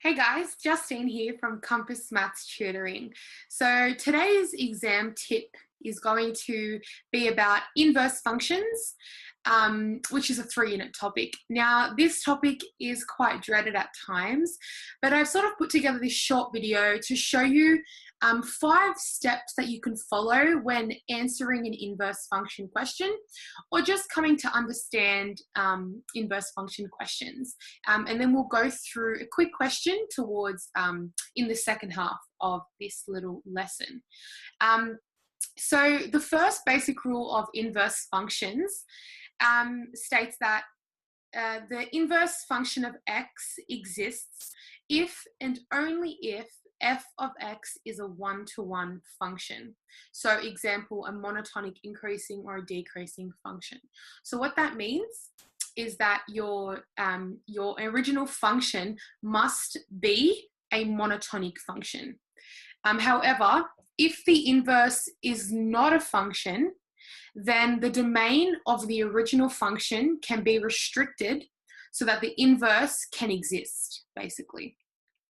Hey guys, Justine here from Compass Maths Tutoring. So today's exam tip is going to be about inverse functions, which is a 3-unit topic. Now, this topic is quite dreaded at times, but I've sort of put together this short video to show you 5 steps that you can follow when answering an inverse function question, or just coming to understand inverse function questions. And then we'll go through a quick question towards in the second half of this little lesson. So the first basic rule of inverse functions states that the inverse function of x exists if and only if f of x is a one-to-one function. So example, a monotonic increasing or a decreasing function. So what that means is that your original function must be a monotonic function. However, if the inverse is not a function, then the domain of the original function can be restricted so that the inverse can exist, basically.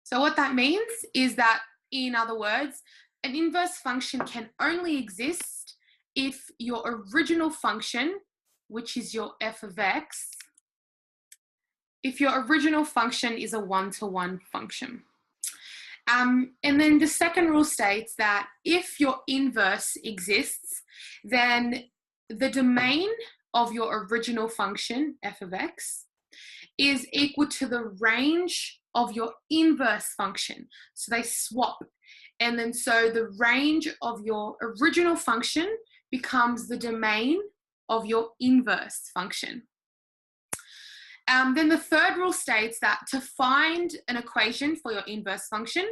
So what that means is that, in other words, an inverse function can only exist if your original function, which is your f of x, if your original function is a one-to-one function. And then the second rule states that if your inverse exists, then the domain of your original function, f of x, is equal to the range of your inverse function. So they swap. And then so the range of your original function becomes the domain of your inverse function. Then the third rule states that to find an equation for your inverse function,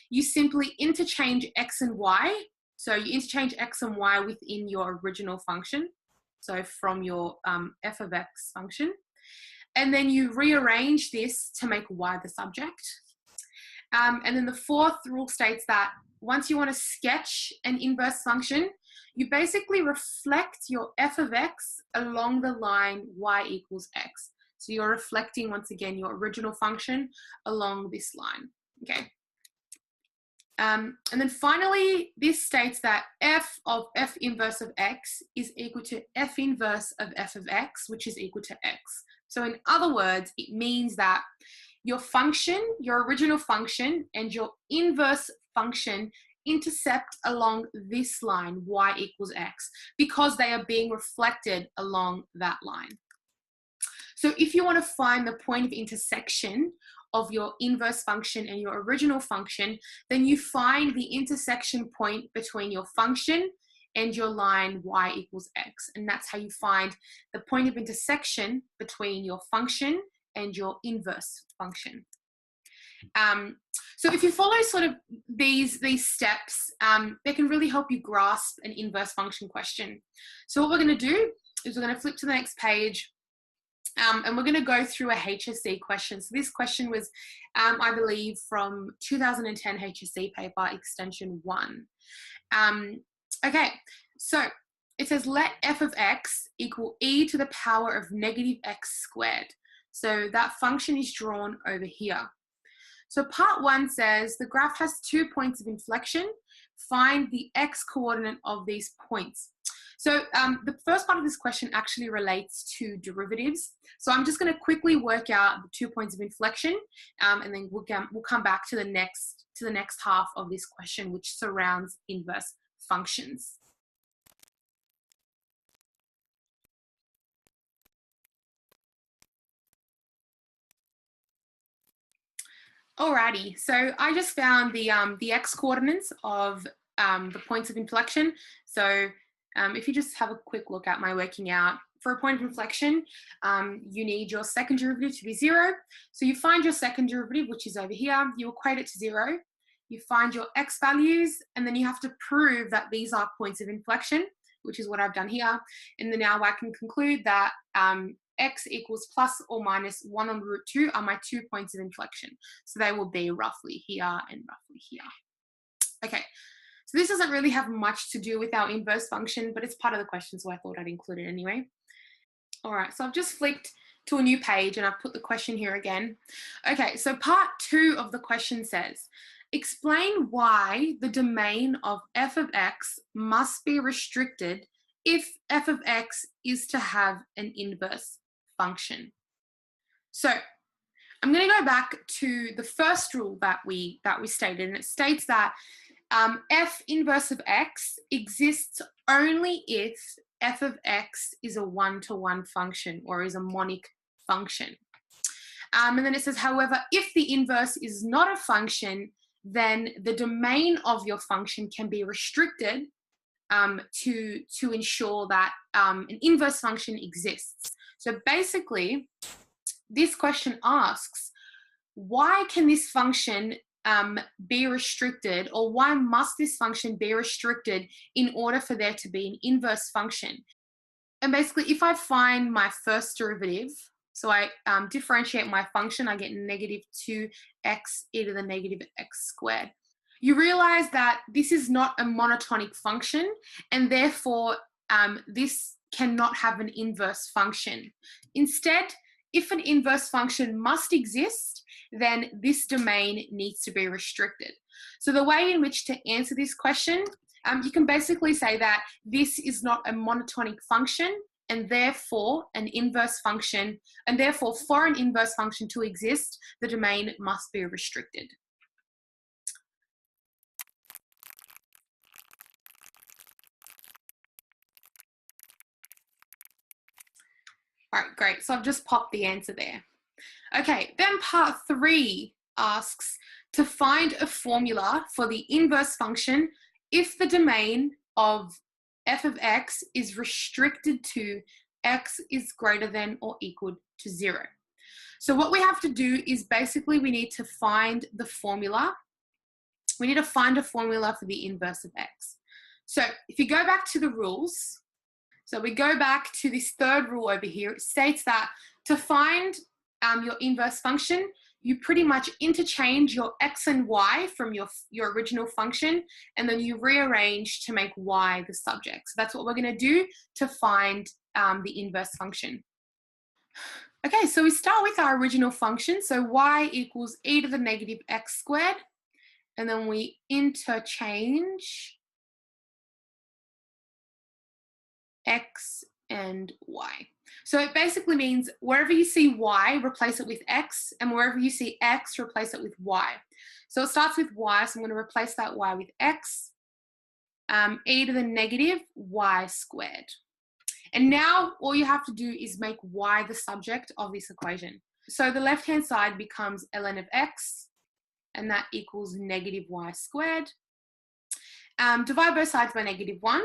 you simply interchange x and y. So you interchange x and y within your original function, so from your f of x function. And then you rearrange this to make y the subject. And then the fourth rule states that once you want to sketch an inverse function, you basically reflect your f of x along the line y equals x. So you're reflecting, once again, your original function along this line, okay? And then finally, this states that f of f inverse of x is equal to f inverse of f of x, which is equal to x. So in other words, it means that your function, your original function, and your inverse function intercept along this line, y equals x, because they are being reflected along that line. So if you want to find the point of intersection of your inverse function and your original function, then you find the intersection point between your function and your line y equals x. And that's how you find the point of intersection between your function and your inverse function. So if you follow sort of these steps, they can really help you grasp an inverse function question. So what we're going to do is we're going to flip to the next page. And we're going to go through a HSC question. So this question was, I believe, from 2010 HSC paper, extension 1. Okay, so it says, let f of x equal e to the power of negative x squared. So that function is drawn over here. So part 1 says, the graph has 2 points of inflection. Find the x coordinate of these points. So the first part of this question actually relates to derivatives. So I'm just going to quickly work out the 2 points of inflection, and then we'll come back to the next half of this question, which surrounds inverse functions. Alrighty, so I just found the x coordinates of the points of inflection. So if you just have a quick look at my working out, for a point of inflection, you need your second derivative to be 0. So you find your second derivative, which is over here, you equate it to 0, you find your x values, and then you have to prove that these are points of inflection, which is what I've done here. And then now I can conclude that x equals plus or minus 1 on root 2 are my 2 points of inflection. So they will be roughly here and roughly here. Okay. So this doesn't really have much to do with our inverse function, but it's part of the question, so I thought I'd include it anyway. All right, so I've just flicked to a new page, and I've put the question here again. Okay, so part 2 of the question says, explain why the domain of f of x must be restricted if f of x is to have an inverse function. So I'm going to go back to the first rule that we stated, and it states that f inverse of x exists only if f of x is a one-to-one function or is a monic function. And then it says, however, if the inverse is not a function, then the domain of your function can be restricted to ensure that an inverse function exists. So basically, this question asks, why can this function be restricted, or why must this function be restricted in order for there to be an inverse function? And basically, if I find my first derivative, so I differentiate my function, I get negative 2x e to the negative x squared. You realize that this is not a monotonic function, and therefore this cannot have an inverse function. Instead, if an inverse function must exist, then this domain needs to be restricted. So the way in which to answer this question, you can basically say that this is not a monotonic function, and therefore an inverse function, and therefore for an inverse function to exist, the domain must be restricted. All right, great. So I've just popped the answer there. Okay, then part 3 asks to find a formula for the inverse function if the domain of f of x is restricted to x is greater than or equal to 0. So what we have to do is basically we need to find the formula. We need to find a formula for the inverse of x. So if you go back to the rules, so we go back to this third rule over here, it states that to find your inverse function, you pretty much interchange your x and y from your original function, and then you rearrange to make y the subject. So that's what we're going to do to find the inverse function. Okay, so we start with our original function. So y equals e to the negative x squared, and then we interchange x and y. So it basically means wherever you see y, replace it with x, and wherever you see x, replace it with y. So it starts with y, so I'm going to replace that y with x, e to the negative y squared. And now all you have to do is make y the subject of this equation. So the left-hand side becomes ln of x, and that equals negative y squared. Divide both sides by negative 1.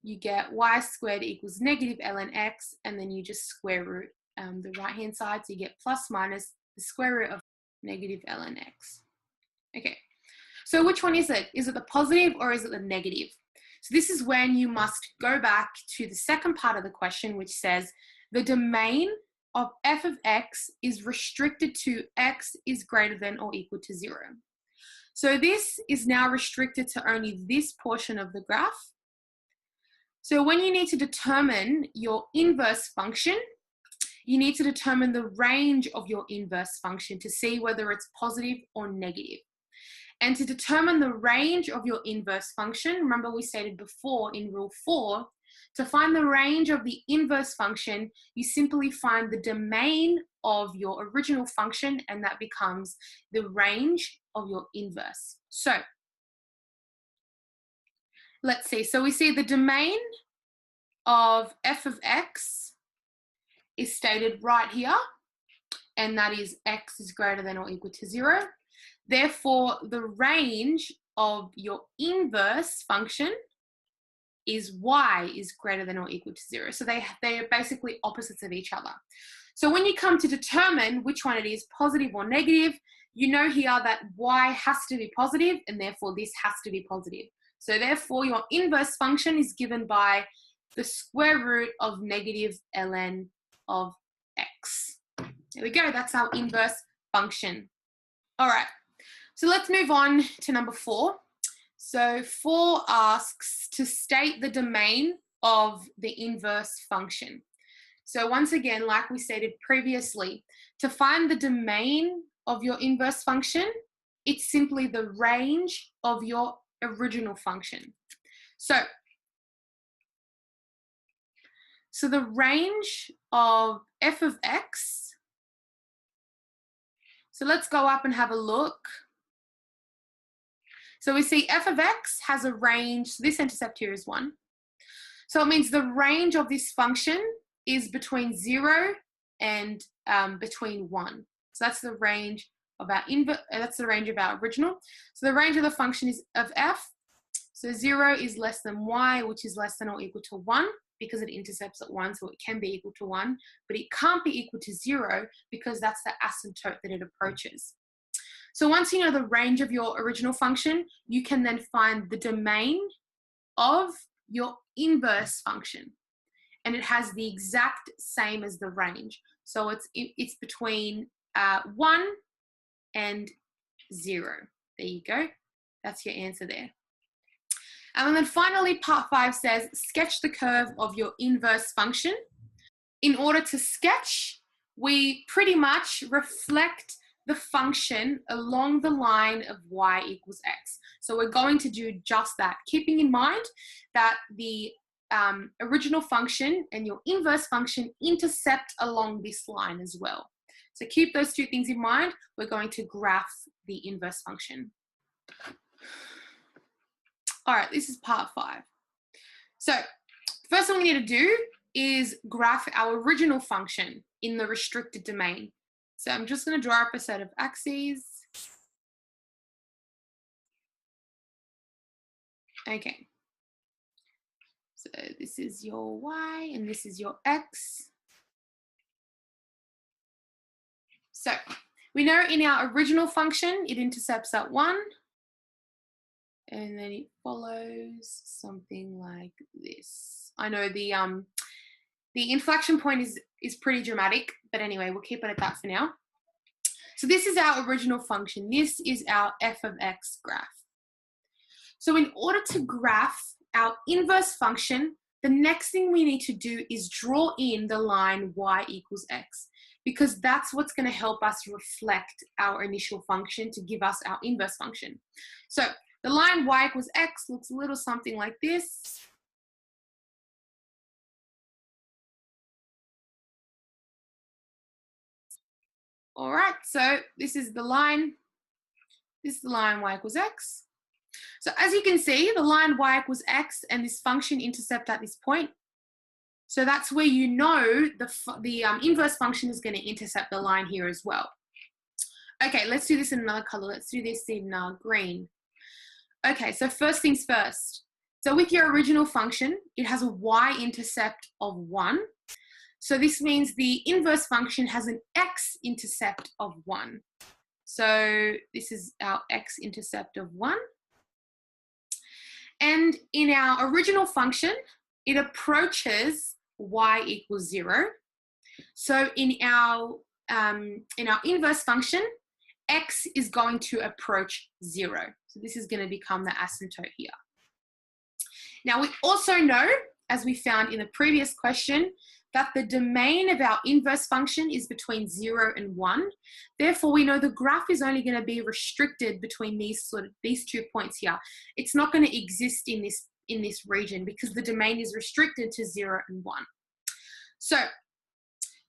You get y squared equals negative ln x, and then you just square root the right-hand side, so you get plus minus the square root of negative ln x. Okay, so which one is it? Is it the positive or is it the negative? So this is when you must go back to the second part of the question, which says the domain of f of x is restricted to x is greater than or equal to 0. So this is now restricted to only this portion of the graph. So when you need to determine your inverse function, you need to determine the range of your inverse function to see whether it's positive or negative. And to determine the range of your inverse function, remember we stated before in rule 4, to find the range of the inverse function, you simply find the domain of your original function, and that becomes the range of your inverse. So let's see. So we see the domain of f of x is stated right here, and that is x is greater than or equal to 0. Therefore, the range of your inverse function is y is greater than or equal to 0. So they are basically opposites of each other. So when you come to determine which one it is, positive or negative, you know here that y has to be positive, and therefore this has to be positive. So therefore, your inverse function is given by the square root of negative ln of x. There we go, that's our inverse function. All right, so let's move on to number 4. So 4 asks to state the domain of the inverse function. So once again, like we stated previously, to find the domain of your inverse function, it's simply the range of your original function. So the range of f of x, so let's go up and have a look. So we see f of x has a range, so this intercept here is 1. So it means the range of this function is between 0 and between 1. So that's the range of our original. So the range of the function is of f. So 0 is less than y, which is less than or equal to 1 because it intercepts at 1, so it can be equal to 1, but it can't be equal to 0 because that's the asymptote that it approaches. So once you know the range of your original function, you can then find the domain of your inverse function. And it has the exact same as the range. So it's between 1 and 0. There you go. That's your answer there. And then finally, part 5 says, sketch the curve of your inverse function. In order to sketch, we pretty much reflect the function along the line of y equals x. So we're going to do just that, keeping in mind that the original function and your inverse function intercept along this line as well. So keep those two things in mind. We're going to graph the inverse function. All right, this is part 5. So first thing we need to do is graph our original function in the restricted domain. So I'm just going to draw up a set of axes. Okay. So this is your y and this is your x. So we know in our original function, it intercepts at 1. And then it follows something like this. I know the inflection point is pretty dramatic, but anyway, we'll keep it at that for now. So this is our original function. This is our f of x graph. So in order to graph our inverse function, the next thing we need to do is draw in the line y equals x, because that's what's going to help us reflect our initial function to give us our inverse function. So the line y equals x looks a little something like this. All right, so this is the line y equals x. So as you can see, the line y equals x and this function intercept at this point. So that's where you know the inverse function is going to intercept the line here as well. Okay, let's do this in another color. Let's do this in green. Okay, so first things first. So with your original function, it has a y-intercept of 1. So this means the inverse function has an x-intercept of 1. So this is our x-intercept of 1. And in our original function, it approaches y equals 0. So in our inverse function, x is going to approach 0. So this is going to become the asymptote here. Now we also know, as we found in the previous question, that the domain of our inverse function is between 0 and 1. Therefore, we know the graph is only going to be restricted between these 2 points here. It's not going to exist in this region because the domain is restricted to 0 and 1. So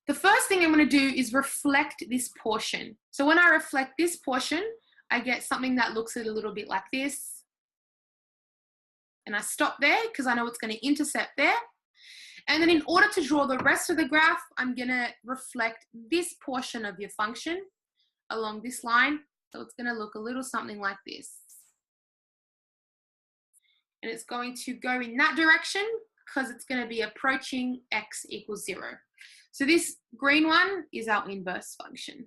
the first thing I'm going to do is reflect this portion. So when I reflect this portion, I get something that looks a little bit like this. And I stop there because I know it's going to intercept there. And then in order to draw the rest of the graph, I'm going to reflect this portion of your function along this line. So it's going to look a little something like this. And it's going to go in that direction because it's going to be approaching x equals 0. So this green one is our inverse function.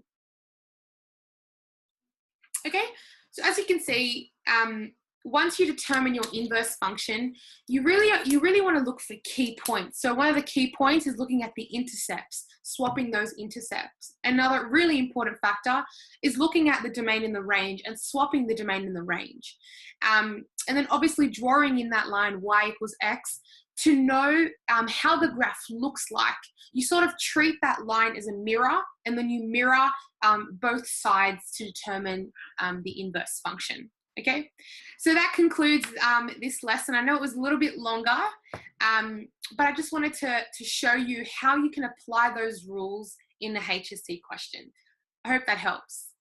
Okay, so as you can see, once you determine your inverse function, you really want to look for key points. So one of the key points is looking at the intercepts, swapping those intercepts. Another really important factor is looking at the domain in the range and swapping the domain in the range. And then obviously drawing in that line y equals x to know how the graph looks like, you sort of treat that line as a mirror, and then you mirror both sides to determine the inverse function. Okay, so that concludes this lesson. I know it was a little bit longer, but I just wanted to show you how you can apply those rules in the HSC question. I hope that helps.